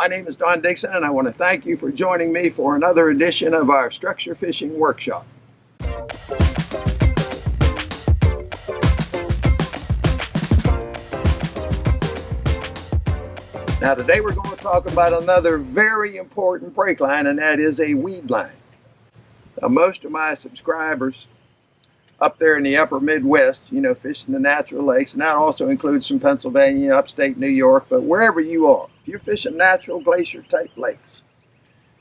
My name is Don Dickson, and I want to thank you for joining me for another edition of our structure fishing workshop. Now today we're going to talk about another very important break line, and that is a weed line. Now, most of my subscribers up there in the upper Midwest, fishing the natural lakes, and that also includes some Pennsylvania, upstate New York, but wherever you are, if you're fishing natural glacier type lakes,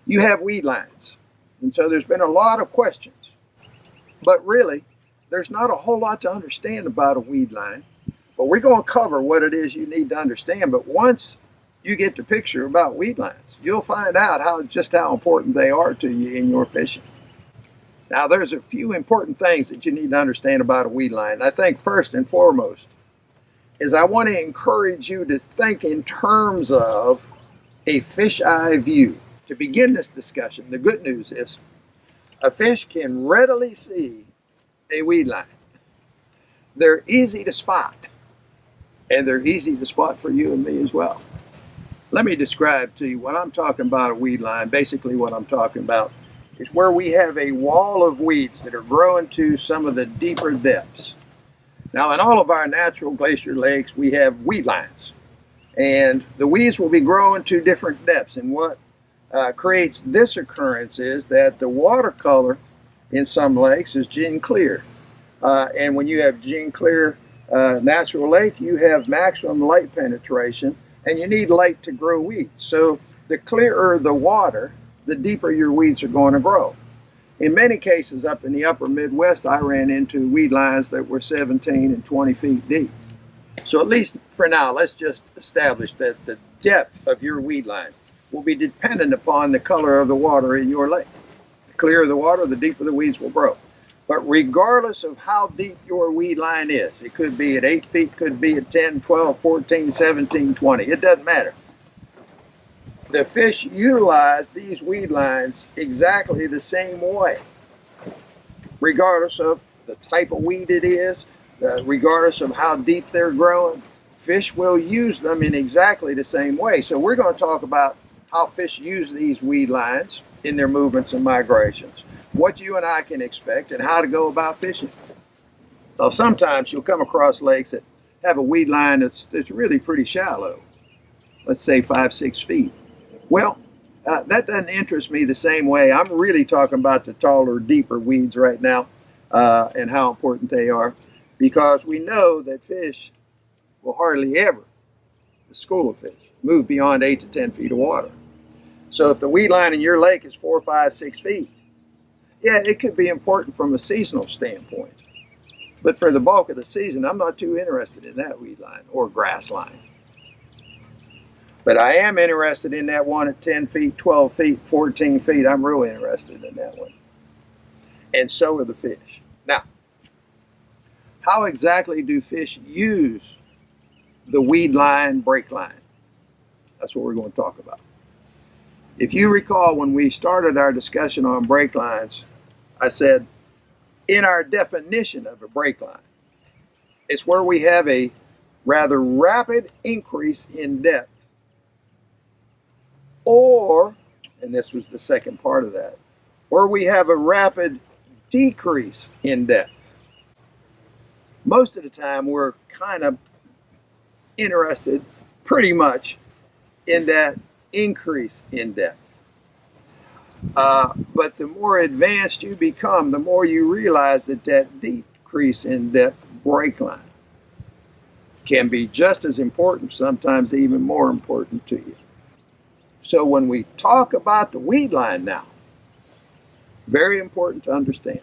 you have weed lines. And so there's been a lot of questions, but really there's not a whole lot to understand about a weed line. But we're going to cover what it is you need to understand. But once you get the picture about weed lines, you'll find out just how important they are to you in your fishing. Now, there's a few important things that you need to understand about a weed line. I think first and foremost is I want to encourage you to think in terms of a fisheye view. To begin this discussion, the good news is a fish can readily see a weed line. They're easy to spot, and they're easy to spot for you and me as well. Let me describe to you what I'm talking about a weed line. Basically what I'm talking about is where we have a wall of weeds that are growing to some of the deeper depths. Now, in all of our natural glacier lakes, we have weed lines, and the weeds will be growing to different depths. And what creates this occurrence is that the water color in some lakes is gin clear. And when you have gin clear natural lake, you have maximum light penetration, and you need light to grow weeds. So the clearer the water, the deeper your weeds are going to grow. In many cases up in the upper Midwest, I ran into weed lines that were 17 and 20 feet deep. So at least for now, let's just establish that the depth of your weed line will be dependent upon the color of the water in your lake. The clearer the water, the deeper the weeds will grow. But regardless of how deep your weed line is, it could be at 8 feet, could be at 10, 12, 14, 17, 20, it doesn't matter. The fish utilize these weed lines exactly the same way, regardless of the type of weed it is, regardless of how deep they're growing. Fish will use them in exactly the same way. So we're going to talk about how fish use these weed lines in their movements and migrations, what you and I can expect, and how to go about fishing. Now, sometimes you'll come across lakes that have a weed line that's really pretty shallow, let's say 5-6 feet. Well, that doesn't interest me the same way. I'm really talking about the taller, deeper weeds right now and how important they are, because we know that fish will hardly ever, the school of fish, move beyond 8 to 10 feet of water. So if the weed line in your lake is 4, 5, 6 feet, yeah, it could be important from a seasonal standpoint. But for the bulk of the season, I'm not too interested in that weed line or grass line. But I am interested in that one at 10 feet, 12 feet, 14 feet. I'm really interested in that one. And so are the fish. Now, how exactly do fish use the weed line, break line? That's what we're going to talk about. If you recall, when we started our discussion on break lines, I said, in our definition of a break line, it's where we have a rather rapid increase in depth, or, and this was the second part of that, or we have a rapid decrease in depth. Most of the time, we're kind of interested pretty much in that increase in depth. But the more advanced you become, the more you realize that decrease in depth break line can be just as important, sometimes even more important to you. So when we talk about the weed line now, very important to understand.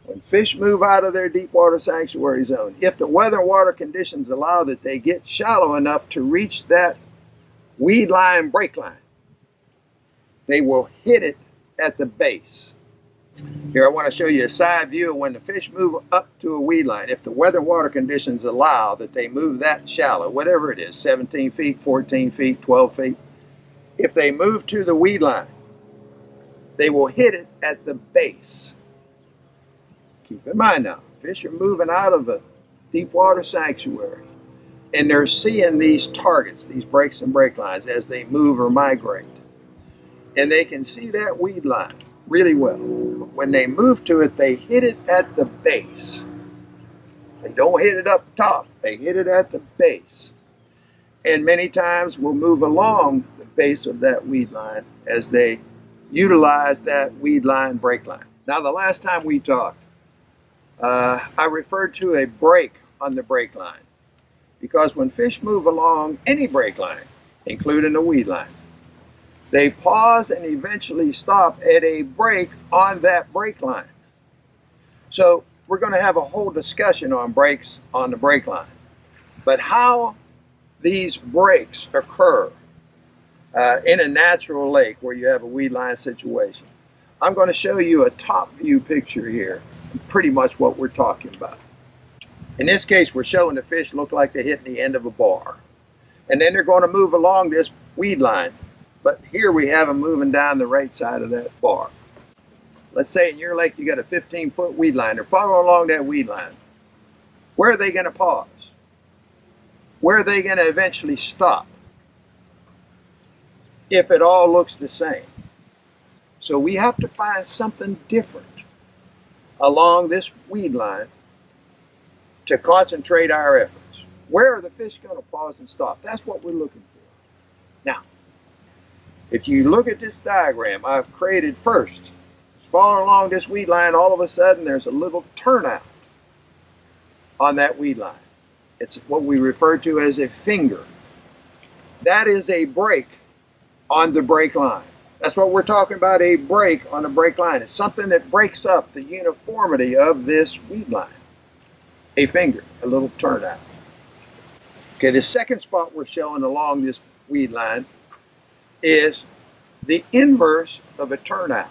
When fish move out of their deep water sanctuary zone, if the weather and water conditions allow that they get shallow enough to reach that weed line, break line, they will hit it at the base. Here I want to show you a side view of when the fish move up to a weed line. If the weather and water conditions allow that they move that shallow, whatever it is, 17 feet, 14 feet, 12 feet, if they move to the weed line, they will hit it at the base. Keep in mind now, fish are moving out of a deep water sanctuary. and they're seeing these targets, these breaks and break lines, as they move or migrate. And they can see that weed line really well. But when they move to it, they hit it at the base. They don't hit it up top, they hit it at the base. And many times will move along the base of that weed line as they utilize that weed line, break line. Now, the last time we talked, I referred to a break on the break line, because when fish move along any break line, including the weed line, they pause and eventually stop at a break on that break line. So we're going to have a whole discussion on breaks on the break line. But how these breaks occur in a natural lake where you have a weed line situation, I'm going to show you a top view picture here, pretty much what we're talking about. In this case, we're showing the fish look like they're hitting the end of a bar. And then they're going to move along this weed line. But here we have them moving down the right side of that bar. Let's say in your lake you got a 15-foot weed line. They're following along that weed line. Where are they going to pause? Where are they going to eventually stop? If it all looks the same. So we have to find something different along this weed line to concentrate our efforts. Where are the fish going to pause and stop? That's what we're looking for. Now, if you look at this diagram I've created first, it's following along this weed line, all of a sudden there's a little turnout on that weed line. It's what we refer to as a finger. That is a break on the break line. That's what we're talking about, a break on a break line. It's something that breaks up the uniformity of this weed line. A finger, a little turnout. Okay, the second spot we're showing along this weed line is the inverse of a turnout.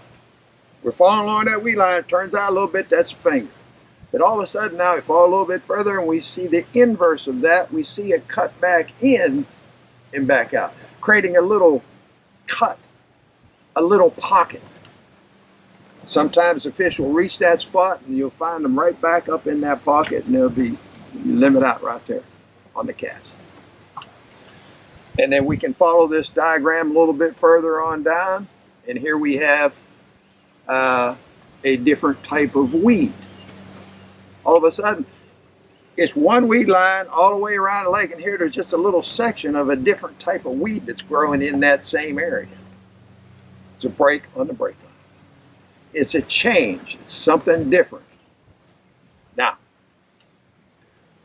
We're following along that weed line, it turns out a little bit, that's a finger. But all of a sudden now we fall a little bit further and we see the inverse of that. We see it cut back in and back out, creating a little cut, a little pocket. Sometimes the fish will reach that spot and you'll find them right back up in that pocket, and they'll be limit out right there on the cast. And then we can follow this diagram a little bit further on down, and here we have a different type of weed. All of a sudden, it's one weed line all the way around the lake, and here there's just a little section of a different type of weed that's growing in that same area. It's a break on the break line. It's a change. It's something different. Now,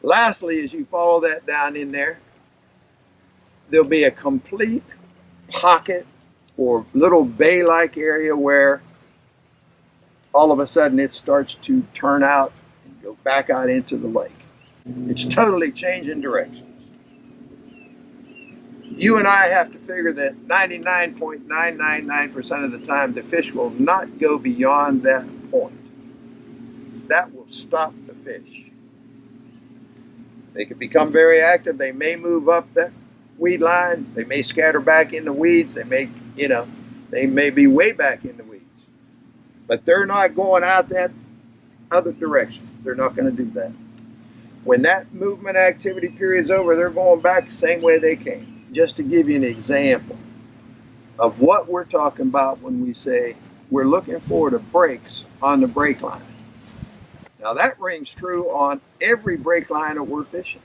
lastly, as you follow that down in there, there'll be a complete pocket or little bay-like area where all of a sudden it starts to turn out and go back out into the lake. It's totally changing directions. You and I have to figure that 99.999% of the time the fish will not go beyond that point. That will stop the fish. They can become very active. They may move up that weed line. They may scatter back in the weeds. They may be way back in the weeds. But they're not going out that other direction. They're not going to do that. When that movement activity period's over, they're going back the same way they came. Just to give you an example of what we're talking about when we say we're looking for the breaks on the break line. Now that rings true on every break line that we're fishing.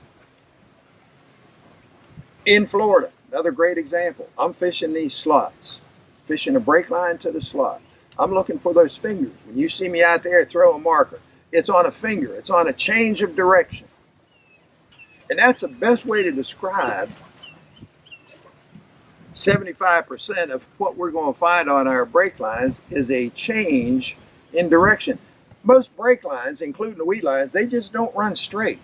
In Florida, another great example. I'm fishing these slots, fishing a break line to the slot. I'm looking for those fingers. When you see me out there throw a marker, it's on a finger. It's on a change of direction. And that's the best way to describe 75% of what we're going to find on our break lines is a change in direction. Most break lines, including the weed lines, they just don't run straight.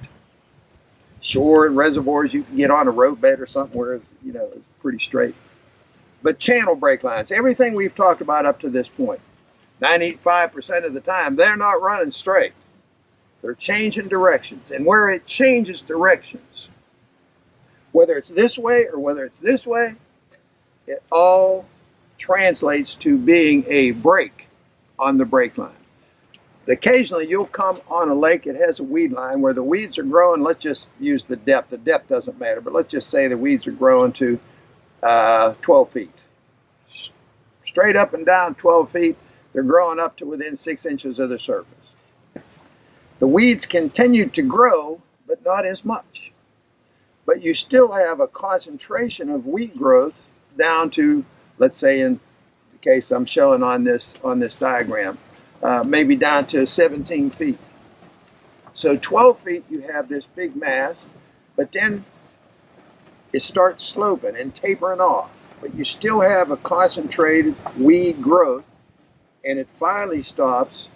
Shore and reservoirs, you can get on a roadbed or something where it's pretty straight. But channel break lines, everything we've talked about up to this point, 95% of the time, they're not running straight. They're changing directions. And where it changes directions, whether it's this way or whether it's this way, it all translates to being a break on the break line. Occasionally you'll come on a lake that has a weed line where the weeds are growing. Let's just use the depth. The depth doesn't matter, but let's just say the weeds are growing to 12 feet. Straight up and down 12 feet, they're growing up to within 6 inches of the surface. The weeds continue to grow, but not as much. But you still have a concentration of weed growth down to, let's say in the case I'm showing on this diagram, maybe down to 17 feet. So 12 feet you have this big mass, but then it starts sloping and tapering off. But you still have a concentrated weed growth, and it finally stops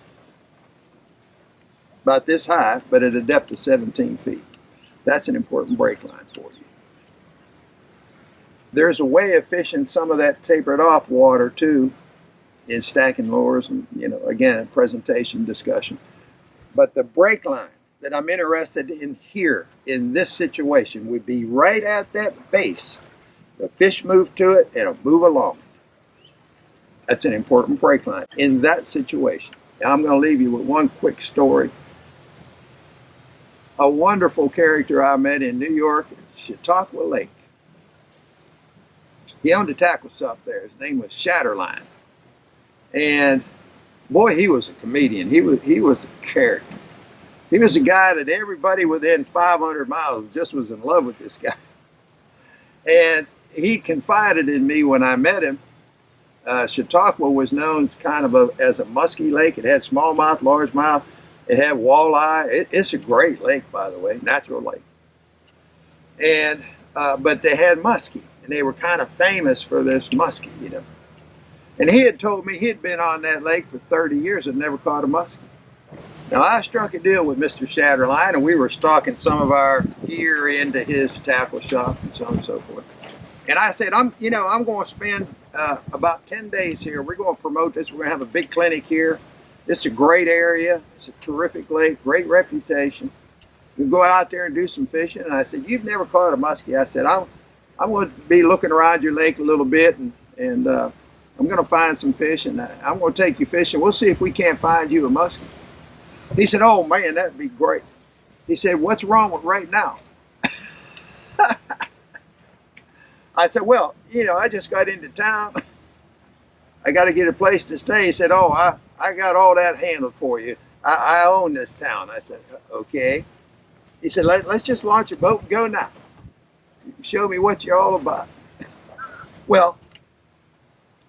about this high, but at a depth of 17 feet. That's an important break line for you. There's a way of fishing some of that tapered off water too, in stacking lures, and again, a presentation discussion. But the break line that I'm interested in here in this situation would be right at that base. The fish move to it, and it'll move along. That's an important break line in that situation. Now I'm going to leave you with one quick story. A wonderful character I met in New York at Chautauqua Lake. He owned a tackle shop there. His name was Shatterline. And boy, he was a comedian. He was a character. He was a guy that everybody within 500 miles just was in love with this guy. And he confided in me when I met him. Chautauqua was known kind of as a musky lake. It had smallmouth, largemouth. It had walleye. It's a great lake, by the way, natural lake. And but they had muskie, and they were kind of famous for this muskie, And he had told me he'd been on that lake for 30 years and never caught a muskie. Now, I struck a deal with Mr. Shatterline, and we were stocking some of our gear into his tackle shop and so on and so forth. And I said, I'm going to spend about 10 days here. We're going to promote this. We're going to have a big clinic here. This is a great area. It's a terrific lake, great reputation. We go out there and do some fishing. And I said, you've never caught a muskie. I said, I'm going to be looking around your lake a little bit, and I'm going to find some fish, and I'm going to take you fishing. We'll see if we can't find you a muskie. He said, oh, man, that'd be great. He said, what's wrong with right now? I said, well, I just got into town. I got to get a place to stay. He said, oh, I got all that handled for you. I own this town. I said, okay. He said, let's just launch a boat and go now. Show me what you're all about. Well,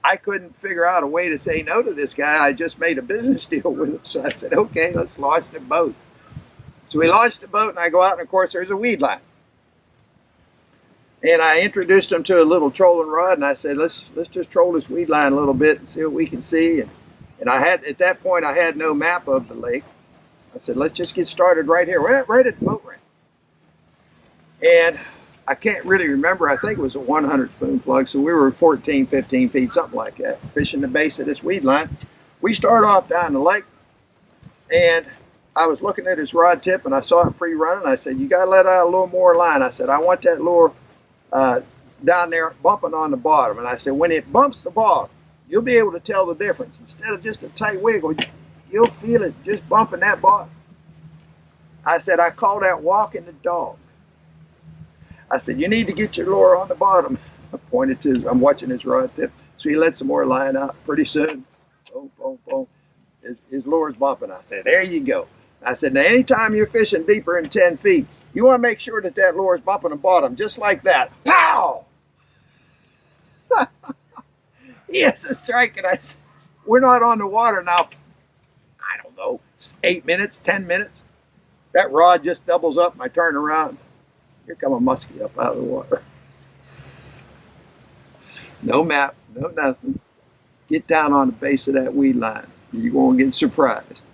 I couldn't figure out a way to say no to this guy. I just made a business deal with him. So I said, okay, let's launch the boat. So we launched the boat, and I go out, and of course, there's a weed line. And I introduced him to a little trolling rod, and I said, let's just troll this weed line a little bit and see what we can see. And I had, at that point, I had no map of the lake. I said, let's just get started right here, right at the boat ramp. And I can't really remember. I think it was a 100 spoon plug, so we were 14, 15 feet, something like that, fishing the base of this weed line. We started off down the lake, and I was looking at his rod tip, and I saw it free running. I said, you got to let out a little more line. I said, I want that lure down there bumping on the bottom. And I said, when it bumps the bottom, you'll be able to tell the difference. Instead of just a tight wiggle, you'll feel it just bumping that bottom. I said, I call that walking the dog. I said, you need to get your lure on the bottom. I pointed to, I'm watching his rod tip. So he let some more line out. Pretty soon, boom, boom, boom, his lure's bumping. I said, there you go. I said, now anytime you're fishing deeper than 10 feet, you want to make sure that that lure is bumping the bottom, just like that. Pow! Yes, a strike. And I said, we're not on the water now. I don't know, 8 minutes, 10 minutes. That rod just doubles up, and I turn around. Here come a muskie up out of the water. No map, no nothing. Get down on the base of that weed line. You're going to get surprised.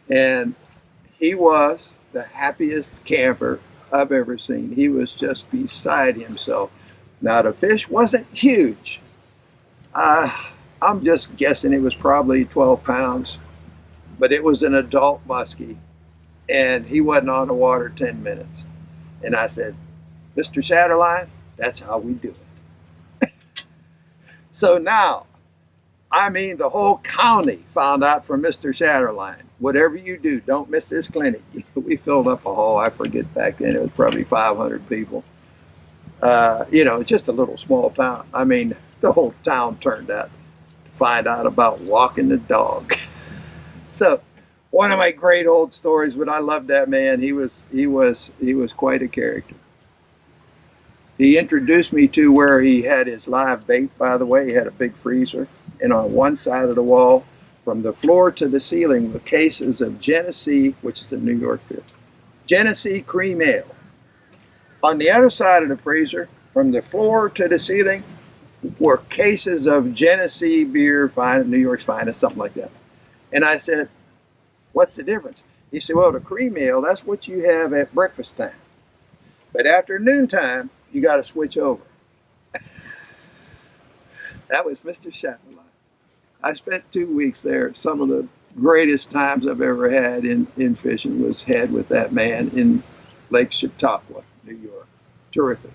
And he was the happiest camper I've ever seen. He was just beside himself. Now, the fish wasn't huge. I'm just guessing it was probably 12 pounds, but it was an adult muskie, and he wasn't on the water 10 minutes. And I said, Mr. Shatterline, that's how we do it. So now, I mean, the whole county found out from Mr. Shatterline. whatever you do, don't miss this clinic. We filled up a hall. I forget, back then it was probably 500 people. Just a little small town. I mean, the whole town turned out to find out about walking the dog. So, one of my great old stories, but I loved that man. He was quite a character. He introduced me to where he had his live bait, by the way. He had a big freezer, and on one side of the wall, from the floor to the ceiling, were cases of Genesee, which is a New York beer, Genesee cream ale. On the other side of the freezer, from the floor to the ceiling, were cases of Genesee beer, New York's finest, something like that. And I said, what's the difference? He said, well, the cream ale, that's what you have at breakfast time. But after noontime, you got to switch over. That was Mr. Shatterline. I spent 2 weeks there. Some of the greatest times I've ever had in fishing was had with that man in Lake Chautauqua, New York. Terrific.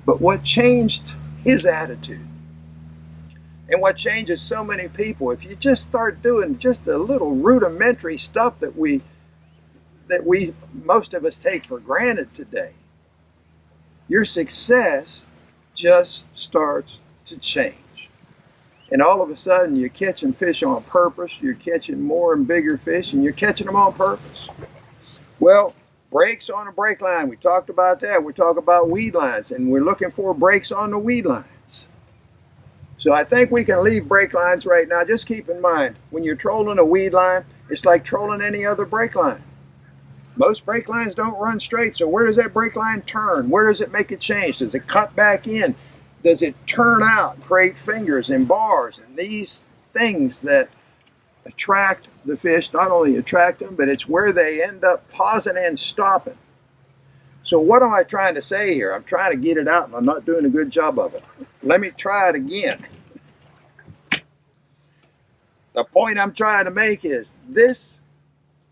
But what changed his attitude, and what changes so many people, if you just start doing just a little rudimentary stuff that most of us take for granted today, your success just starts to change. And all of a sudden, you're catching fish on purpose, you're catching more and bigger fish, and you're catching them on purpose. Well, breaks on a break line, we talked about that. We talk about weed lines, and we're looking for breaks on the weed lines. So I think we can leave break lines right now. Just keep in mind, when you're trolling a weed line, it's like trolling any other break line. Most break lines don't run straight, so where does that break line turn? Where does it make a change? Does it cut back in? Does it turn out, create fingers and bars and these things that attract the fish? Not only attract them, but it's where they end up pausing and stopping. So what am I trying to say here? I'm trying to get it out, and I'm not doing a good job of it. Let me try it again. The point I'm trying to make is this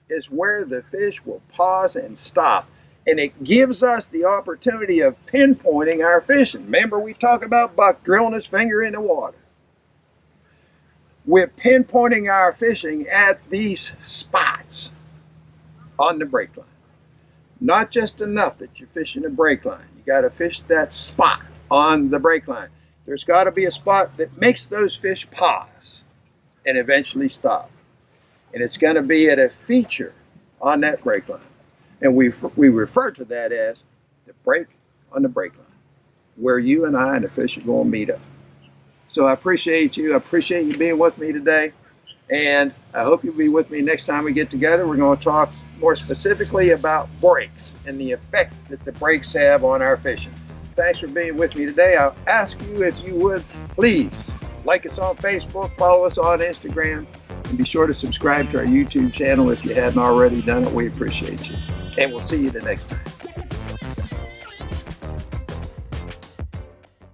is where the fish will pause and stop. And it gives us the opportunity of pinpointing our fishing. Remember, we talked about Buck drilling his finger in the water. We're pinpointing our fishing at these spots on the break line. Not just enough that you're fishing a break line. You got to fish that spot on the break line. There's got to be a spot that makes those fish pause and eventually stop. And it's going to be at a feature on that break line. And we refer to that as the break on the break line, where you and I and the fish are going to meet up. So I appreciate you. I appreciate you being with me today. And I hope you'll be with me next time we get together. We're going to talk more specifically about breaks and the effect that the breaks have on our fishing. Thanks for being with me today. I'll ask you if you would please like us on Facebook, follow us on Instagram, and be sure to subscribe to our YouTube channel if you hadn't already done it. We appreciate you. And we'll see you the next time.